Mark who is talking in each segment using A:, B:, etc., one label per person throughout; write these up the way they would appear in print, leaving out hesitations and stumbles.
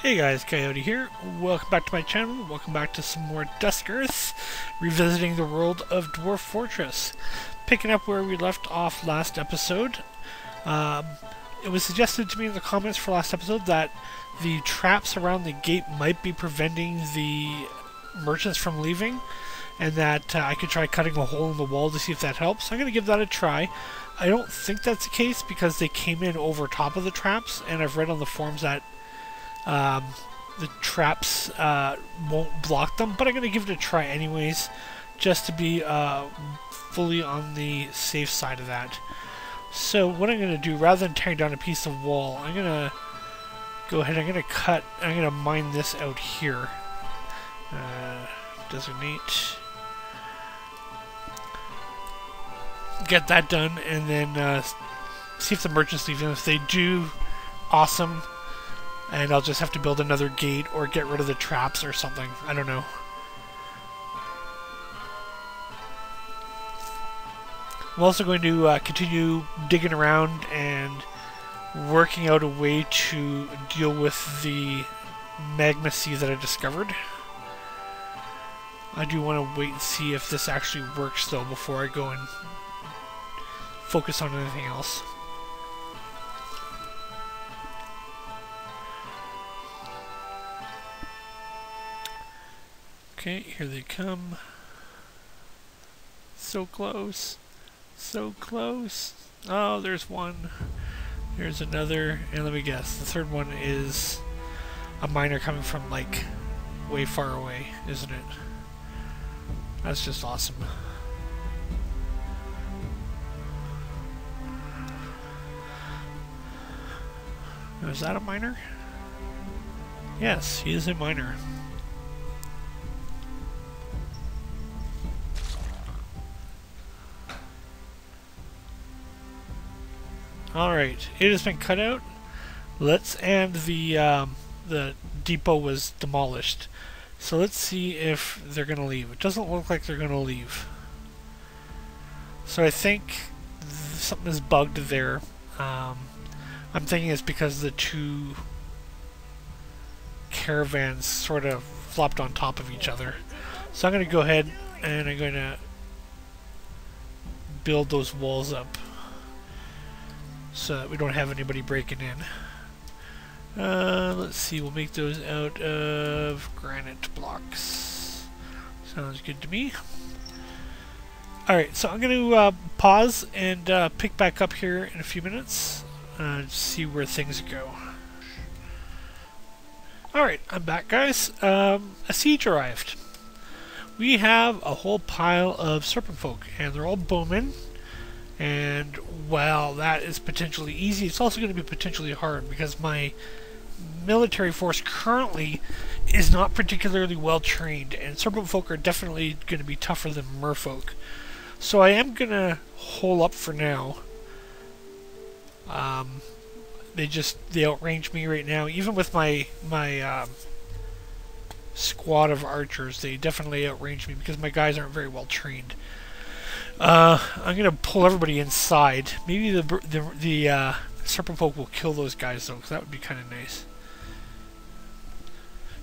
A: Hey guys, Coyote here. Welcome back to my channel. Welcome back to some more Duskearth, revisiting the world of Dwarf Fortress. Picking up where we left off last episode. It was suggested to me in the comments for last episode that the traps around the gate might be preventing the merchants from leaving, and that I could try cutting a hole in the wall to see if that helps. I'm going to give that a try. I don't think that's the case because they came in over top of the traps, and I've read on the forums that the traps won't block them, but I'm going to give it a try anyways, just to be fully on the safe side of that. So what I'm going to do, rather than tearing down a piece of wall, I'm going to go ahead, I'm going to mine this out here. Designate. Get that done, and then see if the merchants leave. And if they do, awesome. And I'll just have to build another gate or get rid of the traps or something. I don't know. I'm also going to continue digging around and working out a way to deal with the magma sea that I discovered. I do want to wait and see if this actually works though before I go and focus on anything else. Okay, here they come. So close. So close. Oh, there's one. There's another. And let me guess. The third one is a miner coming from, like, way far away, isn't it? That's just awesome. Now, is that a miner? Yes, he is a miner. Alright, it has been cut out. And the depot was demolished. So let's see if they're going to leave. It doesn't look like they're going to leave. So I think something is bugged there. I'm thinking it's because the two caravans sort of flopped on top of each other. So I'm going to go ahead and I'm going to build those walls up, so that we don't have anybody breaking in. Let's see, we'll make those out of granite blocks. Sounds good to me. Alright, so I'm going to pause and pick back up here in a few minutes to see where things go. Alright, I'm back, guys. A siege arrived. We have a whole pile of serpent folk, and they're all bowmen. And while that is potentially easy, it's also going to be potentially hard because my military force currently is not particularly well trained, and serpent folk are definitely going to be tougher than merfolk. So I am going to hole up for now. They outrange me right now. Even with my squad of archers, they definitely outrange me because my guys aren't very well trained. I'm gonna pull everybody inside. Maybe the serpent folk will kill those guys though, because that would be kind of nice.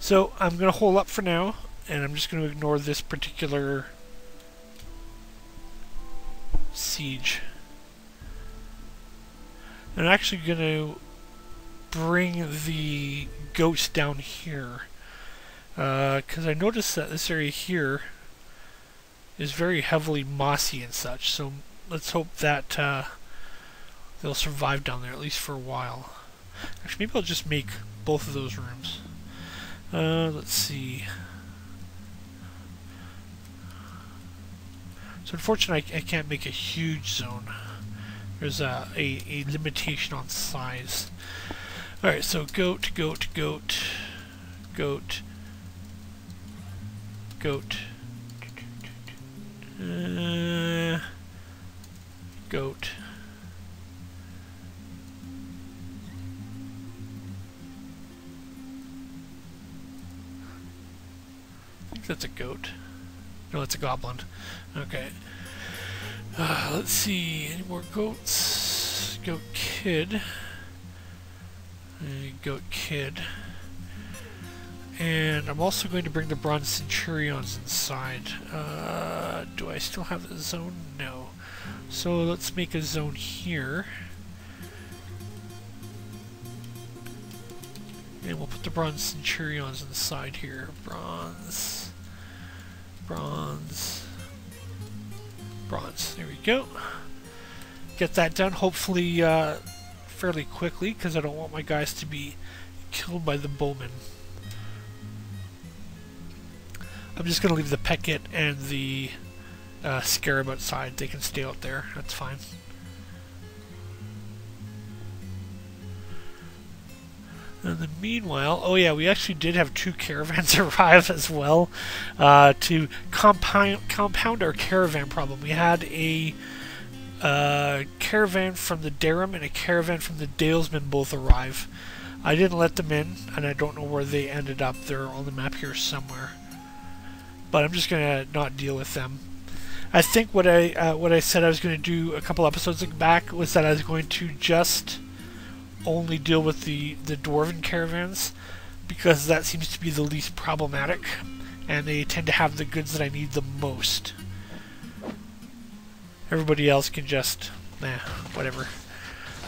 A: So I'm gonna hold up for now, and I'm just gonna ignore this particular siege. I'm actually gonna bring the goats down here, because I noticed that this area here is very heavily mossy and such, so let's hope that they'll survive down there, at least for a while. Actually, maybe I'll just make both of those rooms. Let's see. So unfortunately, I can't make a huge zone. There's a limitation on size. Alright, so goat, goat, goat, goat, goat. Goat. I think that's a goat. No, it's a goblin. Okay. Let's see. Any more goats? Goat kid. Goat kid. And I'm also going to bring the bronze centurions inside. Do I still have the zone? No. So let's make a zone here. And we'll put the bronze centurions inside here. Bronze. Bronze. Bronze. There we go. Get that done, hopefully fairly quickly, because I don't want my guys to be killed by the bowmen. I'm just going to leave the Peckett and the Scarab outside. They can stay out there. That's fine. And then meanwhile, oh yeah, we actually did have 2 caravans arrive as well to compound our caravan problem. We had a caravan from the Darum and a caravan from the Dalesmen both arrive. I didn't let them in, and I don't know where they ended up. They're on the map here somewhere. But I'm just gonna not deal with them. I think what I said I was going to do a couple episodes back was that I was going to just only deal with the Dwarven caravans, because that seems to be the least problematic, and they tend to have the goods that I need the most. Everybody else can just, whatever.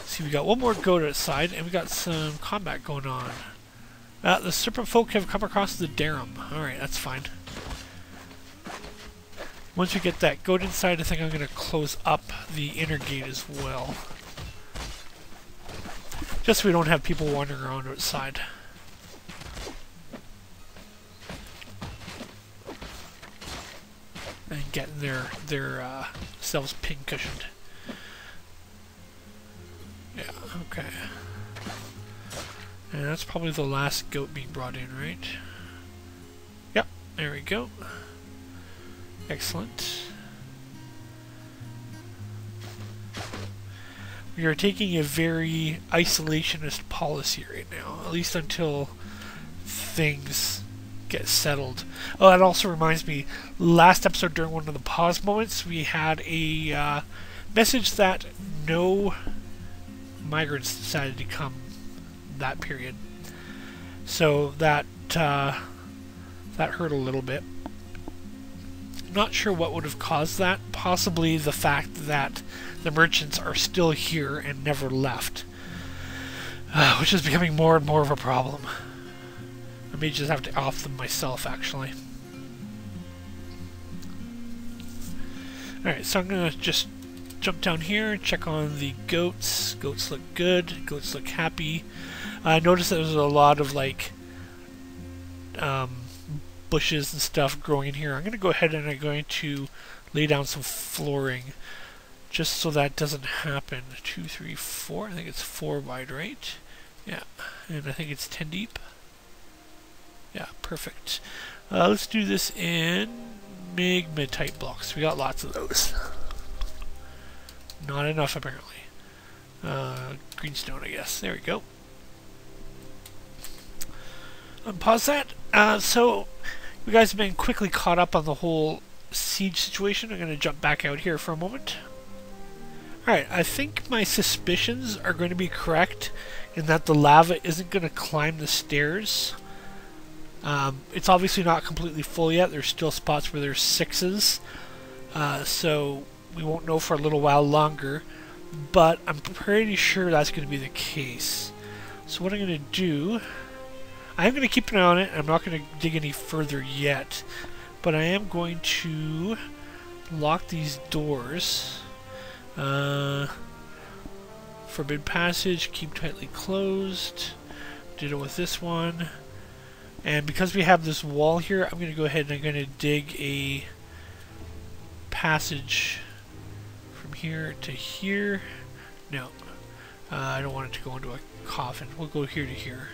A: See, we got one more goat outside, and we got some combat going on. The Serpent Folk have come across the Darum. Alright, that's fine. Once we get that goat inside, I think I'm going to close up the inner gate as well. Just so we don't have people wandering around outside. And getting their selves pin cushioned. Yeah, okay. And that's probably the last goat being brought in, right? Yep, there we go. Excellent. We are taking a very isolationist policy right now, at least until things get settled. Oh, that also reminds me, last episode during one of the pause moments, we had a message that no migrants decided to come that period. So that hurt a little bit. Not sure what would have caused that. Possibly the fact that the merchants are still here and never left, which is becoming more and more of a problem. I may just have to off them myself, actually. Alright, so I'm going to just jump down here and check on the goats. Goats look good. Goats look happy. I noticed that there's a lot of, like, bushes and stuff growing in here. I'm going to go ahead and I'm going to lay down some flooring just so that doesn't happen. 2, 3, 4. I think it's 4 wide, right? Yeah. And I think it's 10 deep. Yeah, perfect. Let's do this in Magma type blocks. We got lots of those. Not enough, apparently. Greenstone, I guess. There we go. Unpause that. So, you guys have been quickly caught up on the whole siege situation. I'm going to jump back out here for a moment. Alright, I think my suspicions are going to be correct in that the lava isn't going to climb the stairs. It's obviously not completely full yet. There's still spots where there's 6s. So we won't know for a little while longer. But I'm pretty sure that's going to be the case. So what I'm going to do, I am going to keep an eye on it. I'm not going to dig any further yet. But I am going to lock these doors. Forbid passage, keep tightly closed. Ditto with this one. And because we have this wall here, I'm going to go ahead and I'm going to dig a passage from here to here. No, I don't want it to go into a coffin. We'll go here to here.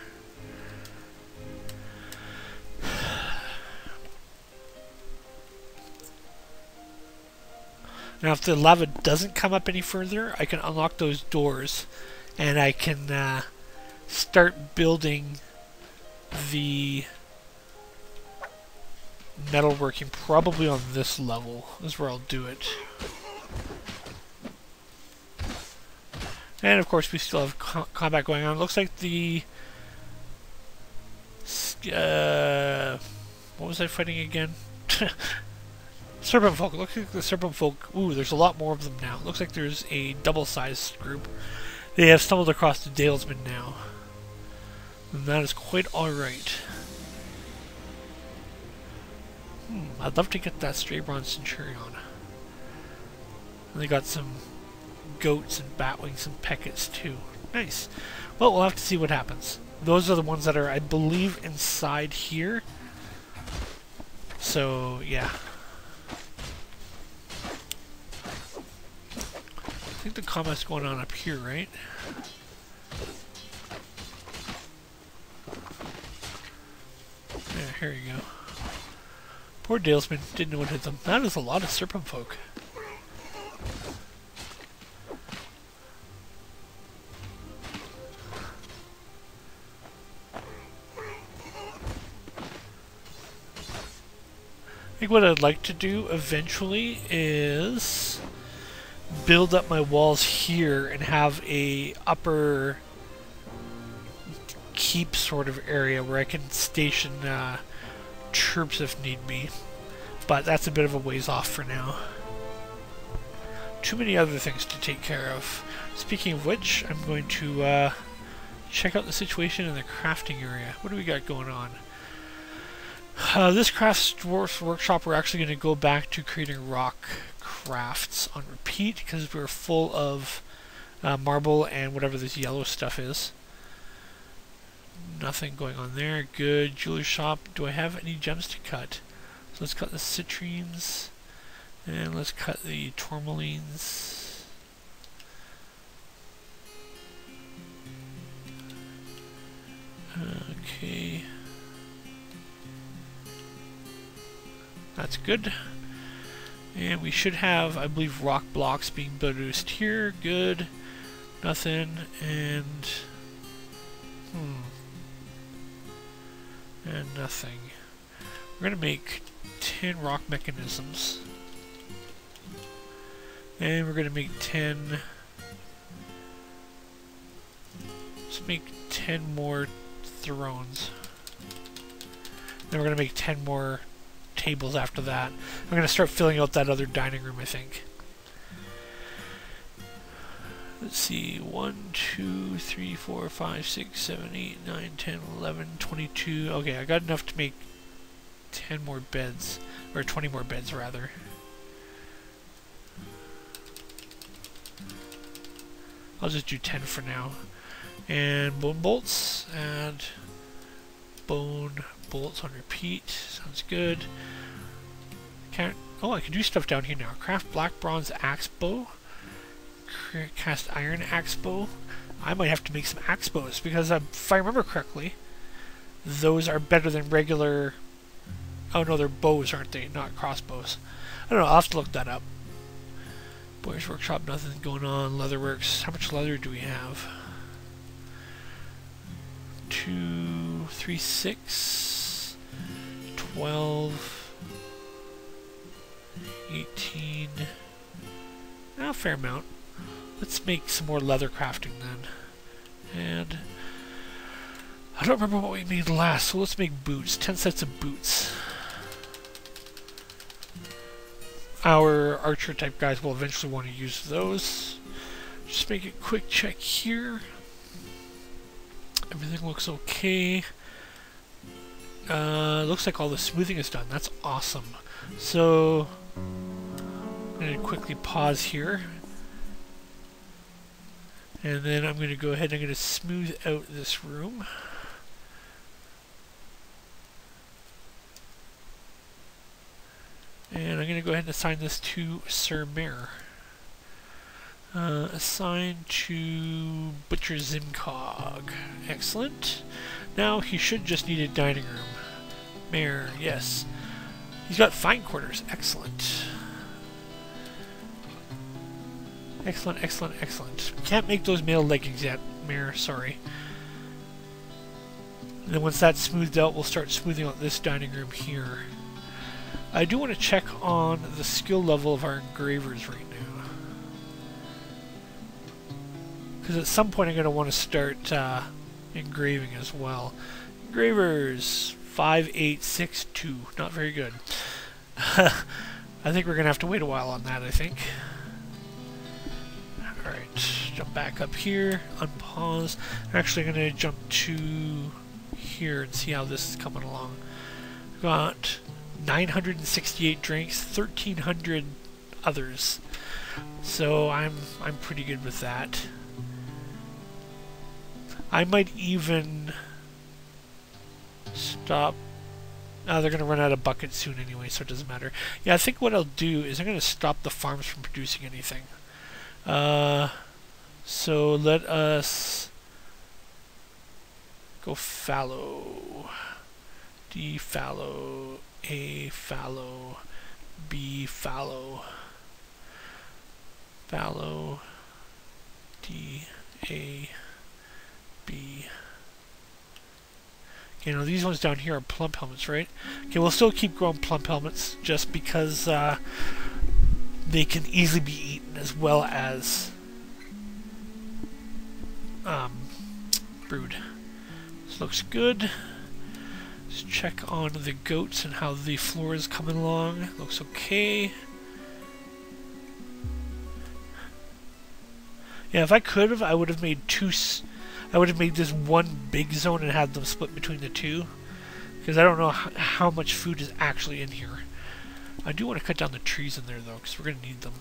A: Now if the lava doesn't come up any further, I can unlock those doors and I can start building the metalworking probably on this level. This is where I'll do it. And of course we still have combat going on. Looks like the what was I fighting again? Serpent folk. Looks like the serpent folk. Ooh, there's a lot more of them now. Looks like there's a double-sized group. They have stumbled across the Dalesman now. And that is quite alright. I'd love to get that stray bronze centurion. And they got some goats and batwings and peckets too. Nice. Well, we'll have to see what happens. Those are the ones that are, I believe, inside here. So, yeah. I think the combat's going on up here, right? Yeah, here you go. Poor Dalesman didn't know what hit them. That is a lot of serpent folk. I think what I'd like to do eventually is build up my walls here and have a upper keep sort of area where I can station troops if need be. But that's a bit of a ways off for now. Too many other things to take care of. Speaking of which, I'm going to check out the situation in the crafting area. What do we got going on? This Dwarf workshop, we're actually going to go back to creating rock crafts on repeat because we're full of marble and whatever this yellow stuff is. Nothing going on there. Good. Jeweler's shop. Do I have any gems to cut? So let's cut the citrines and let's cut the tourmalines. Okay. That's good. And we should have, I believe, rock blocks being produced here. Good. Nothing. And and nothing. We're going to make 10 rock mechanisms. And we're going to make 10... Let's make 10 more thrones. Then we're going to make 10 more tables after that. I'm going to start filling out that other dining room, I think. Let's see, 1, 2, 3, 4, 5, 6, 7, 8, 9, 10, 11, 22. Okay, I got enough to make 10 more beds, or 20 more beds rather. I'll just do 10 for now. And bone bolts, add bone bolts on repeat. Sounds good. Oh, I can do stuff down here now. Craft black bronze axe bow. Cast iron axe bow. I might have to make some axe bows because if I remember correctly, those are better than regular. Oh no, they're bows, aren't they? Not crossbows. I don't know. I'll have to look that up. Boys Workshop, nothing going on. Leatherworks. How much leather do we have? 2, 3, 6, 12, 18. A fair amount. Let's make some more leather crafting then. And I don't remember what we made last, so let's make boots. 10 sets of boots. Our archer type guys will eventually want to use those. Just make a quick check here. Everything looks okay. Looks like all the smoothing is done. That's awesome. So I'm going to quickly pause here. And then I'm going to go ahead and I'm going to smooth out this room. And I'm going to go ahead and assign this to Sir Mayor. Assign to Butcher Zimcog. Excellent. Now he should just need a dining room. Mayor, yes. He's got fine quarters. Excellent. Excellent, excellent, excellent. Can't make those male leggings yet, Mayor, sorry. And then once that's smoothed out, we'll start smoothing out this dining room here. I do want to check on the skill level of our engravers right now. Because at some point I'm going to want to start engraving as well. Gravers 5862. Not very good. I think we're gonna have to wait a while on that, I think. Alright, jump back up here, unpause. I'm actually gonna jump to here and see how this is coming along. Got 968 drinks, 1,300 others. So I'm pretty good with that. I might even stop. They're going to run out of buckets soon anyway, so it doesn't matter. Yeah, I think what I'll do is I'm going to stop the farms from producing anything. So let us go fallow. D fallow. A fallow. B fallow. Fallow. D. A. B. Okay, now these ones down here are plump helmets, right? Okay, we'll still keep growing plump helmets just because they can easily be eaten as well as brewed. This looks good. Let's check on the goats and how the floor is coming along. Looks okay. Yeah, if I could have, I would have made I would have made this one big zone and had them split between the two, because I don't know how much food is actually in here. I do want to cut down the trees in there though, because we're going to need them.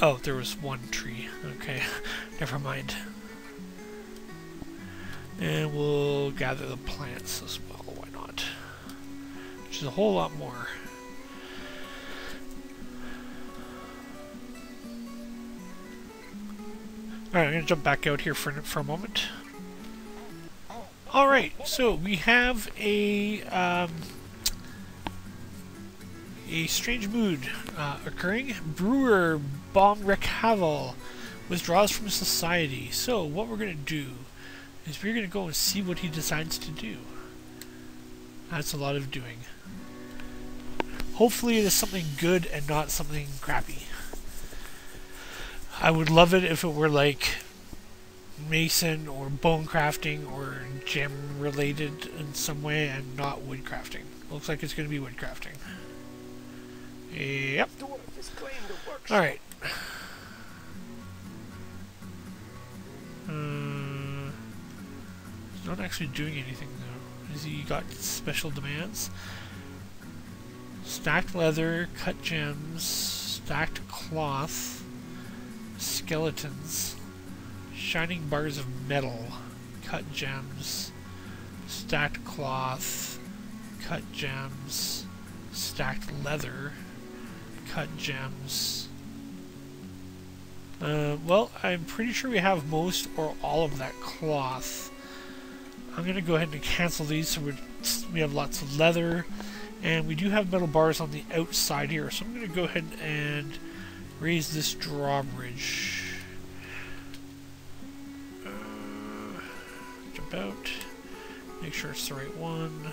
A: Oh, there was one tree. Okay, never mind. And we'll gather the plants as well, why not? Which is a whole lot more. Alright, I'm going to jump back out here for a moment. Alright, so we have a strange mood occurring. Brewer Bomrick Havel withdraws from society. So what we're going to do is we're going to go and see what he decides to do. That's a lot of doing. Hopefully it is something good and not something crappy. I would love it if it were like mason or bone crafting or gem related in some way and not wood crafting. Looks like it's going to be wood crafting. Yep. Alright. He's not actually doing anything though. Has he got special demands? Stacked leather, cut gems, stacked cloth, skeletons, shining bars of metal, cut gems, stacked cloth, cut gems, stacked leather, cut gems. Well, I'm pretty sure we have most or all of that cloth. I'm going to go ahead and cancel these so we have lots of leather, and we do have metal bars on the outside here, so I'm going to go ahead and raise this drawbridge. Jump out. Make sure it's the right one.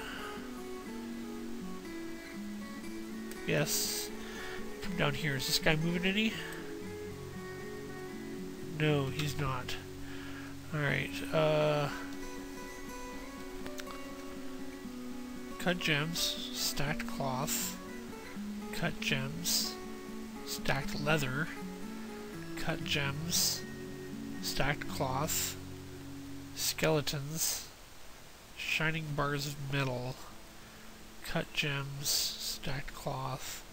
A: Yes. Come down here. Is this guy moving any? No, he's not. Alright, cut gems, stacked cloth, cut gems, stacked leather, cut gems, stacked cloth, skeletons, shining bars of metal, cut gems, stacked cloth,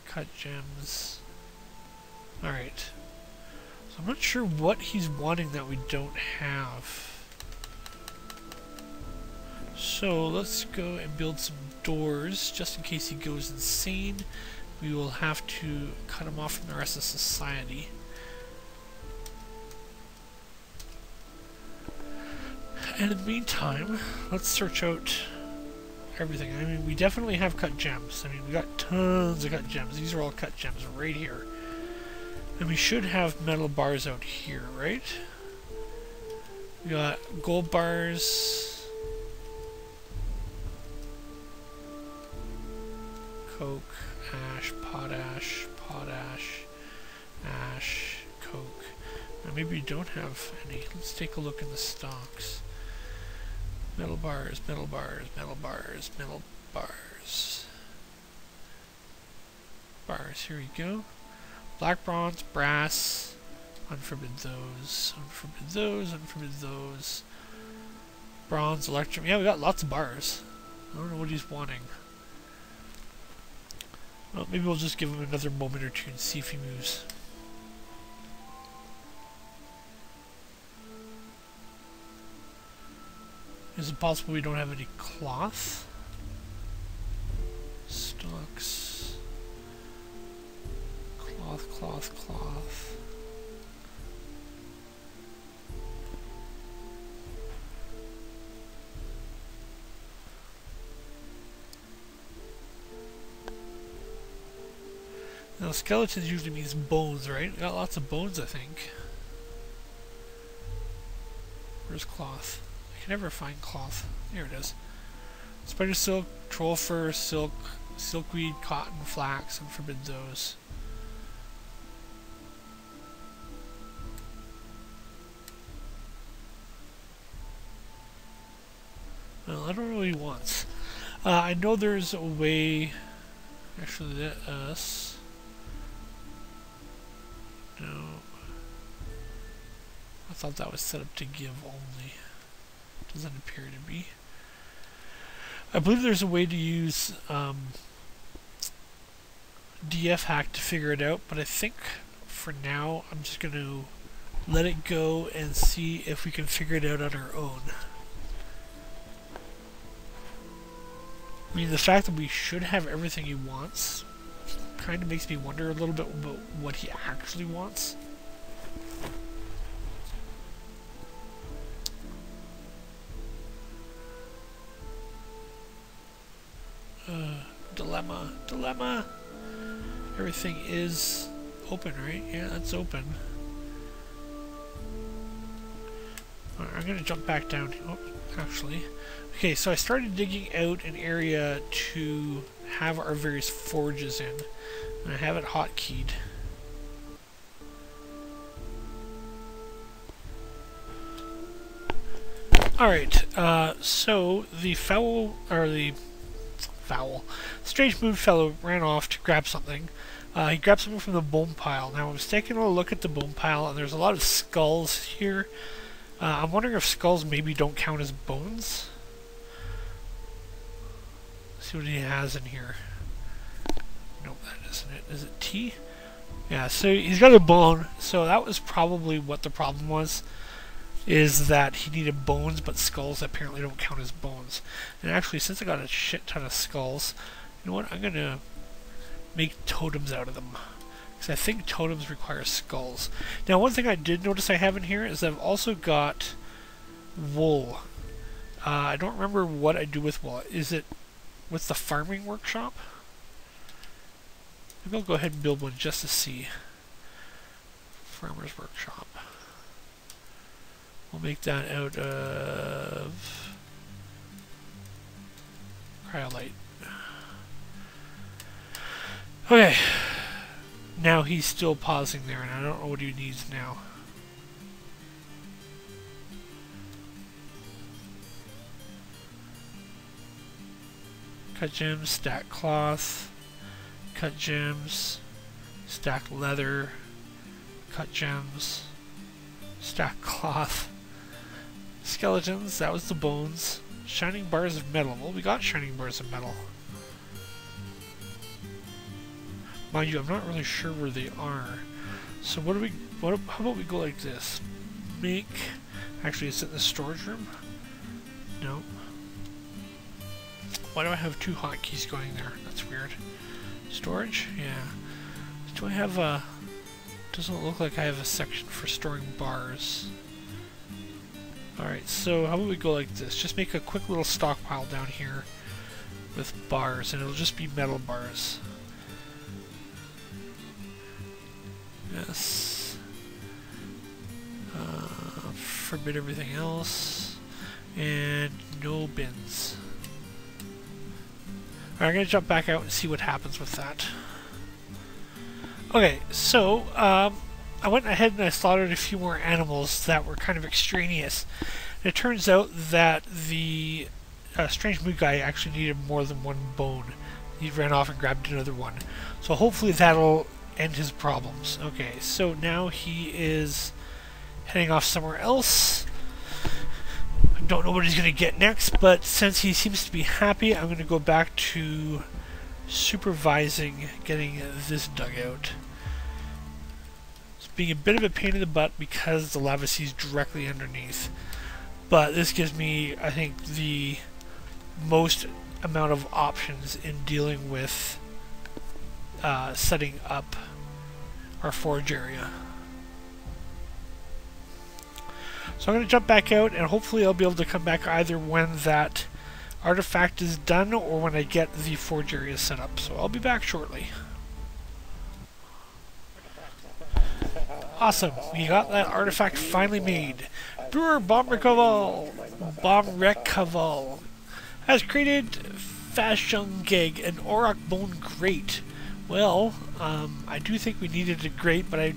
A: cut gems. Alright. So I'm not sure what he's wanting that we don't have. So let's go and build some doors just in case he goes insane. We will have to cut him off from the rest of society. And in the meantime, let's search out everything. I mean, we definitely have cut gems. I mean, we got tons of cut gems. These are all cut gems right here. And we should have metal bars out here, right? We got gold bars, coke, ash, potash, ash, coke. I'm maybe you don't have any. Let's take a look in the stocks. Metal bars, metal bars, metal bars, metal bars. Bars, here we go. Black bronze, brass. Unforbid those, unforbid those, unforbid those. Bronze, electrum. Yeah, we got lots of bars. I don't know what he's wanting. Well, maybe we'll just give him another moment or two and see if he moves. Is it possible we don't have any cloth? Stocks. Cloth, cloth, cloth. Now, skeletons usually means bones, right? We got lots of bones, I think. Where's cloth? I can never find cloth. Here it is. Spider silk, troll fur, silk, silkweed, cotton, flax, and forbid those. Well, I don't know what he wants. I know there's a way. Actually, this. No. I thought that was set up to give only. Doesn't appear to be. I believe there's a way to use DF hack to figure it out, but I think for now I'm just going to let it go and see if we can figure it out on our own. I mean, the fact that we should have everything he wants kind of makes me wonder a little bit about what he actually wants. Dilemma. Everything is open, right? Yeah, that's open. Alright, I'm gonna jump back down. Oh, actually. Okay, so I started digging out an area to have our various forges in. And I have it hotkeyed. Alright, so the strange mood fellow ran off to grab something. He grabbed something from the bone pile. Now I was taking a look at the bone pile and there's a lot of skulls here. I'm wondering if skulls maybe don't count as bones. Let's see what he has in here. Nope, that isn't it. Is it T? Yeah, so he's got a bone, so that was probably what the problem was. Is that he needed bones, but skulls apparently don't count as bones. And actually, since I got a shit ton of skulls, you know what? I'm gonna make totems out of them. Because I think totems require skulls. Now, one thing I did notice I have in here is I've also got wool. I don't remember what I do with wool. Is it with the farming workshop? Maybe I'll go ahead and build one just to see. Farmer's workshop. We'll make that out of cryolite. Okay. Now he's still pausing there, and I don't know what he needs now. Cut gems, stack cloth, cut gems, stack leather, cut gems, stack cloth. Skeletons, that was the bones. Shining bars of metal. Well, we got shining bars of metal. Mind you, I'm not really sure where they are. So how about we go like this? Actually, is it in the storage room? No. Why do I have two hotkeys going there? That's weird. Storage? Yeah. Do I have a... Doesn't look like I have a section for storing bars. Alright, so how about we go like this? Just make a quick little stockpile down here with bars, and it'll just be metal bars. Yes. Forbid everything else. And no bins. Alright, I'm going to jump back out and see what happens with that. Okay, so, I went ahead and I slaughtered a few more animals that were kind of extraneous. And it turns out that the strange mood guy actually needed more than one bone. He ran off and grabbed another one. So hopefully that'll end his problems. Okay, so now he is heading off somewhere else. I don't know what he's going to get next, but since he seems to be happy, I'm going to go back to supervising getting this dug out. It's being a bit of a pain in the butt because the lava sea is directly underneath. But this gives me, I think, the most amount of options in dealing with setting up our forge area. So I'm going to jump back out, and hopefully I'll be able to come back either when that artifact is done or when I get the forge area set up. So I'll be back shortly. Awesome, we got that artifact finally made. Brewer Bomrecaval has created Fashungeg, an Auroch Bone Grate. Well, I do think we needed a grate, but I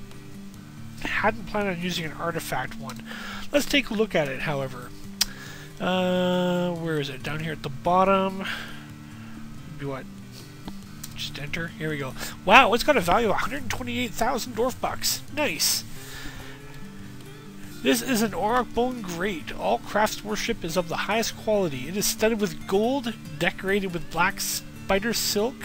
A: hadn't planned on using an artifact one. Let's take a look at it, however. Where is it? Down here at the bottom. Do what? Just enter. Here we go. Wow, it's got a value of 128,000 Dwarf bucks. Nice. This is an Auroch Bone Grate. All craftsmanship is of the highest quality. It is studded with gold, decorated with black spider silk,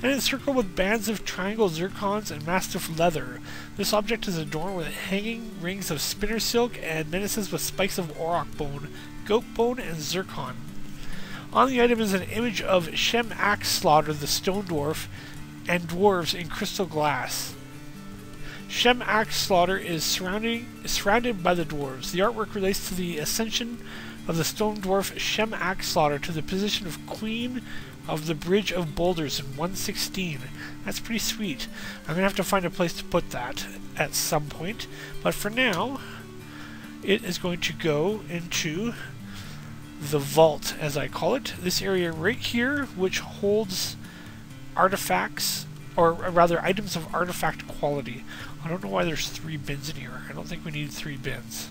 A: and encircled with bands of triangle zircons and mastiff leather. This object is adorned with hanging rings of spinner silk and menaces with spikes of auroch bone, goat bone, and zircon. On the item is an image of Shem Axe Slaughter, the stone dwarf, and dwarves in crystal glass. Shem Axe Slaughter is surrounded by the dwarves. The artwork relates to the ascension of the stone dwarf Shem Axe Slaughter to the position of Queen of the Bridge of Boulders in 116. That's pretty sweet. I'm going to have to find a place to put that at some point. But for now, it is going to go into the vault, as I call it. This area right here, which holds artifacts, or rather items of artifact quality. I don't know why there's 3 bins in here. I don't think we need 3 bins.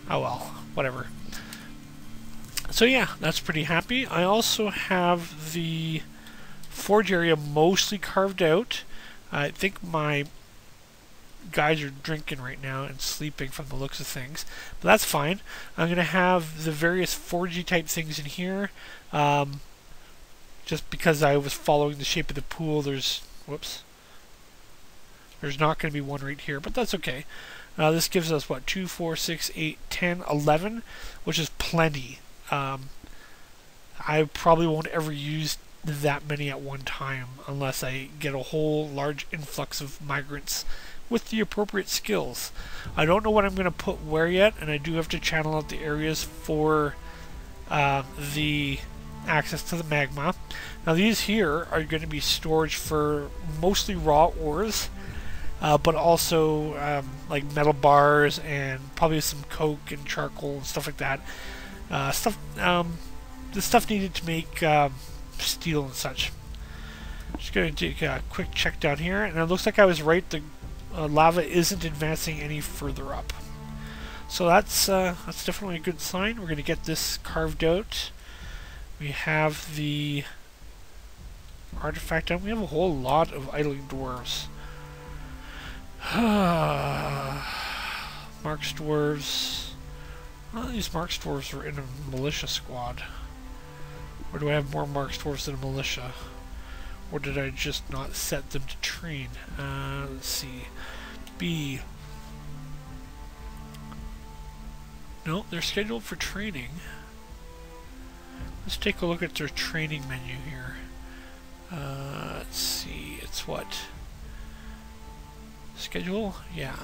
A: Oh well, whatever. So yeah, that's pretty happy. I also have the forge area mostly carved out. I think my guys are drinking right now and sleeping from the looks of things, but that's fine. I'm going to have the various forgey type things in here. Just because I was following the shape of the pool, there's not going to be one right here, but that's okay. This gives us, what, 2, 4, 6, 8, 10, 11, which is plenty. I probably won't ever use that many at one time unless I get a whole large influx of migrants with the appropriate skills. I don't know what I'm going to put where yet, and I do have to channel out the areas for the access to the magma. Now these here are going to be storage for mostly raw ores, but also like metal bars and probably some coke and charcoal and stuff like that. The stuff needed to make steel and such. Just going to take a quick check down here, and it looks like I was right. The lava isn't advancing any further up, so that's definitely a good sign. We're going to get this carved out. We have the artifact down. We have a whole lot of idling dwarves. Marks dwarves. Well, these Marks dwarves were in a militia squad. Or do I have more Marks dwarves than a militia? Or did I just not set them to train? Let's see. B. No, they're scheduled for training. Let's take a look at their training menu here. Let's see. It's what? Schedule? Yeah.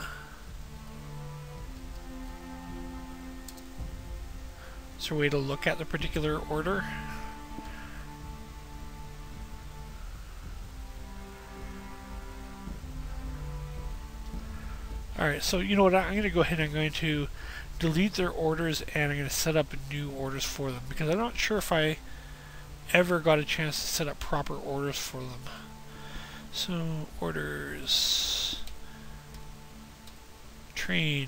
A: Is there a way to look at the particular order? Alright, so you know what, I'm going to go ahead and I'm going to delete their orders and I'm going to set up new orders for them, because I'm not sure if I ever got a chance to set up proper orders for them. So, orders, Train.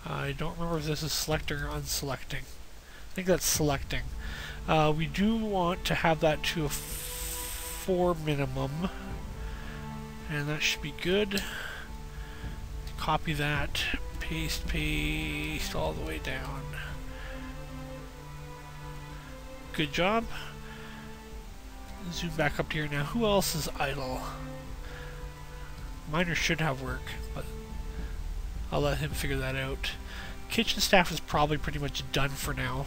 A: I don't remember if this is selecting or unselecting. I think that's selecting. We do want to have that to a 4 minimum. And that should be good. Copy that. Paste, paste all the way down. Good job. Zoom back up to here now. Who else is idle? Miner should have work, but I'll let him figure that out. Kitchen staff is probably pretty much done for now.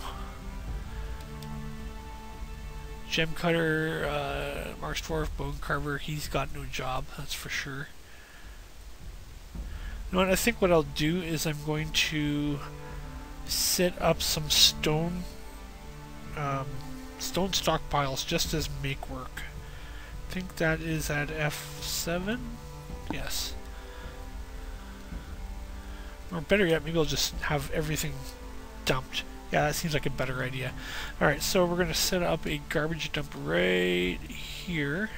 A: Gem cutter, Marsh Dwarf, bone carver, he's got no job, that's for sure. You know what, I think what I'll do is I'm going to set up some stone stockpiles just as make work. I think that is at F7? Yes. Or better yet, maybe I'll just have everything dumped. Yeah, that seems like a better idea. Alright, so we're going to set up a garbage dump right here.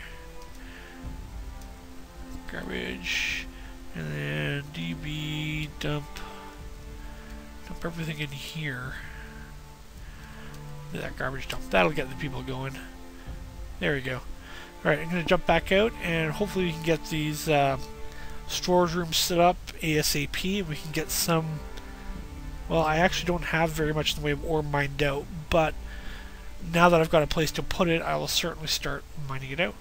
A: Garbage. And then DB dump everything in here. That garbage dump. That'll get the people going. There we go. Alright, I'm going to jump back out and hopefully we can get these storage rooms set up ASAP and we can get some... Well, I actually don't have very much in the way of ore mined out, but now that I've got a place to put it, I will certainly start mining it out.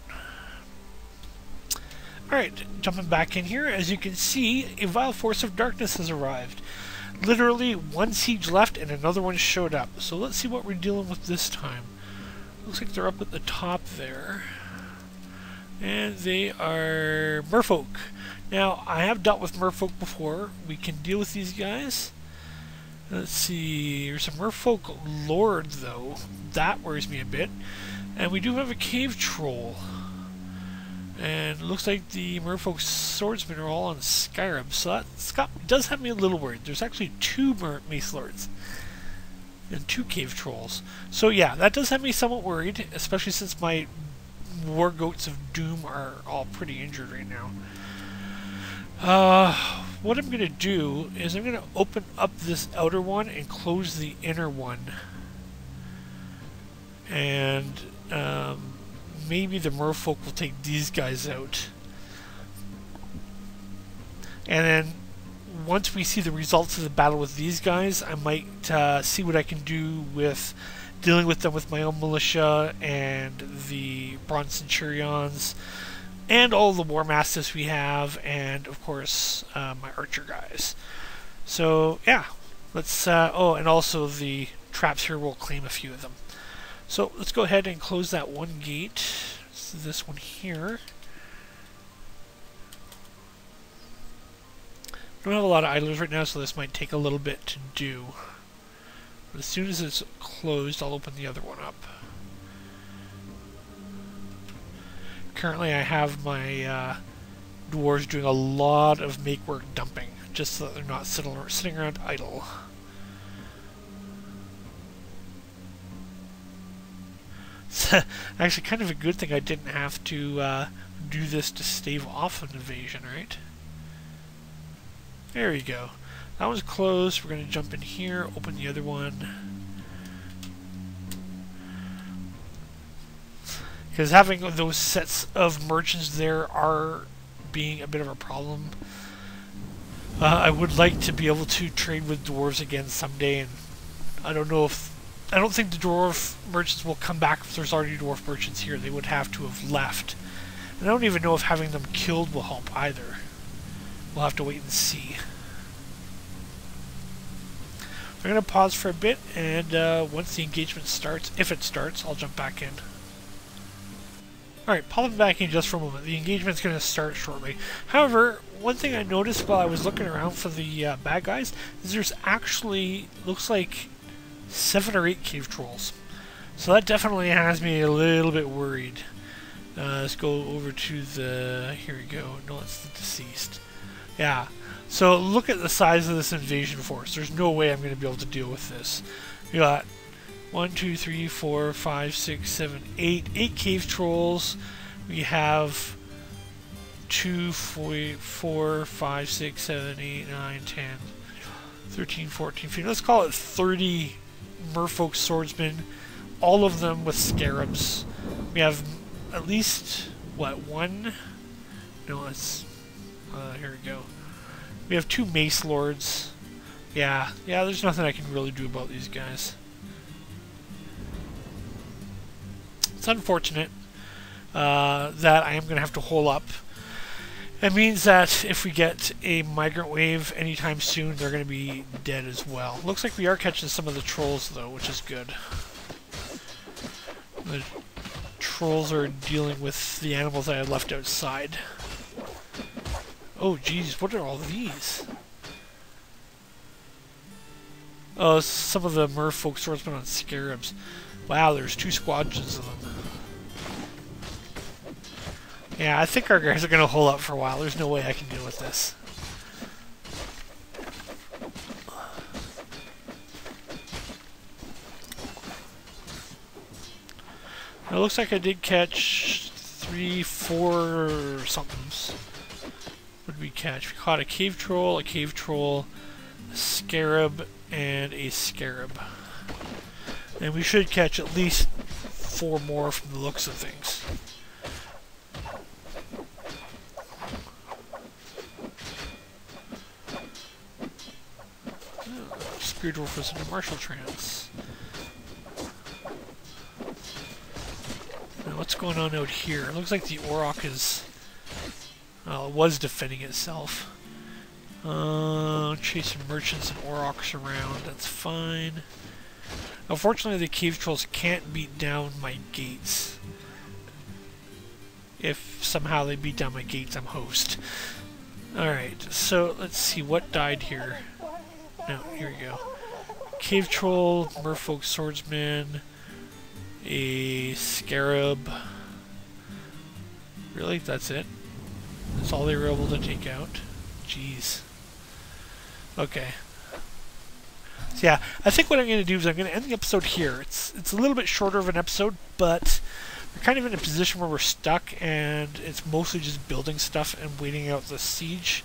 A: Alright, jumping back in here, as you can see, a vile force of darkness has arrived. Literally, one siege left and another one showed up. So let's see what we're dealing with this time. Looks like they're up at the top there. And they are merfolk. Now, I have dealt with merfolk before. We can deal with these guys. Let's see, there's a merfolk lord though. That worries me a bit. And we do have a cave troll. And it looks like the merfolk swordsmen are all on Skyrim, so that does have me a little worried. There's actually 2 mace lords and 2 cave trolls. So yeah, that does have me somewhat worried, especially since my war goats of doom are all pretty injured right now. What I'm going to do is I'm going to open up this outer one and close the inner one. And maybe the merfolk will take these guys out. And then once we see the results of the battle with these guys, I might see what I can do with dealing with them with my own militia and the Bronze Centurions and all the War Mastiffs we have, and of course my archer guys. So yeah, let's oh, and also the traps here will claim a few of them. So let's go ahead and close that one gate. So this one here. I don't have a lot of idlers right now, so this might take a little bit to do. But as soon as it's closed, I'll open the other one up. Currently I have my dwarves doing a lot of make work dumping, just so that they're not sitting around idle. It's actually kind of a good thing I didn't have to do this to stave off an invasion, right? There you go. That one's closed. We're going to jump in here, open the other one. Because having those sets of merchants there are being a bit of a problem. I would like to be able to trade with dwarves again someday, and I don't know if... I don't think the dwarf merchants will come back if there's already dwarf merchants here. They would have to have left. And I don't even know if having them killed will help either. We'll have to wait and see. I'm going to pause for a bit, and once the engagement starts, if it starts, I'll jump back in. Alright, popping back in just for a moment. The engagement's going to start shortly. However, one thing I noticed while I was looking around for the bad guys is there's actually, looks like, 7 or 8 cave trolls. So that definitely has me a little bit worried. Let's go over to the... here we go. No, it's the deceased. Yeah. So look at the size of this invasion force. There's no way I'm going to be able to deal with this. We got 1, 2, 3, 4, 5, 6, 7, 8. 8 cave trolls. We have 2, 4, 5, 6, 7, 8, 9, 10, 13, 14, 15. Let's call it 30 merfolk swordsmen, all of them with scarabs. We have at least, what, one? No, it's... here we go. We have 2 mace lords. Yeah, there's nothing I can really do about these guys. It's unfortunate that I am going to have to hole up. It means that if we get a migrant wave anytime soon, they're going to be dead as well. Looks like we are catching some of the trolls, though, which is good. The trolls are dealing with the animals that I left outside. Oh, geez, what are all these? Oh, some of the merfolk swordsmen on scarabs. Wow, there's 2 squadrons of them. Yeah, I think our guys are going to hold up for a while. There's no way I can deal with this. It looks like I did catch 3, 4 somethings. What did we catch? We caught a cave troll, a scarab, and a scarab. And we should catch at least 4 more from the looks of things. Spear Dwarf was in a martial trance. Now what's going on out here? It looks like the Auroch is... well, it was defending itself. Chasing merchants and Aurochs around, that's fine. Unfortunately, the cave trolls can't beat down my gates. If somehow they beat down my gates, I'm host. Alright, so let's see what died here. No, here we go. Cave troll, merfolk swordsman, a scarab. Really? That's it? That's all they were able to take out? Jeez. Okay. So yeah, I think what I'm going to do is I'm going to end the episode here. It's a little bit shorter of an episode, but we're kind of in a position where we're stuck, and it's mostly just building stuff and waiting out the siege.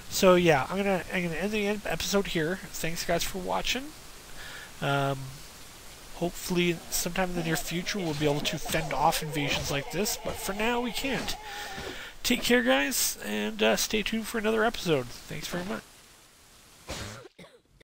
A: So yeah, I'm gonna end the episode here. Thanks guys for watching. Hopefully sometime in the near future we'll be able to fend off invasions like this, but for now we can't. Take care guys, and stay tuned for another episode. Thanks very much.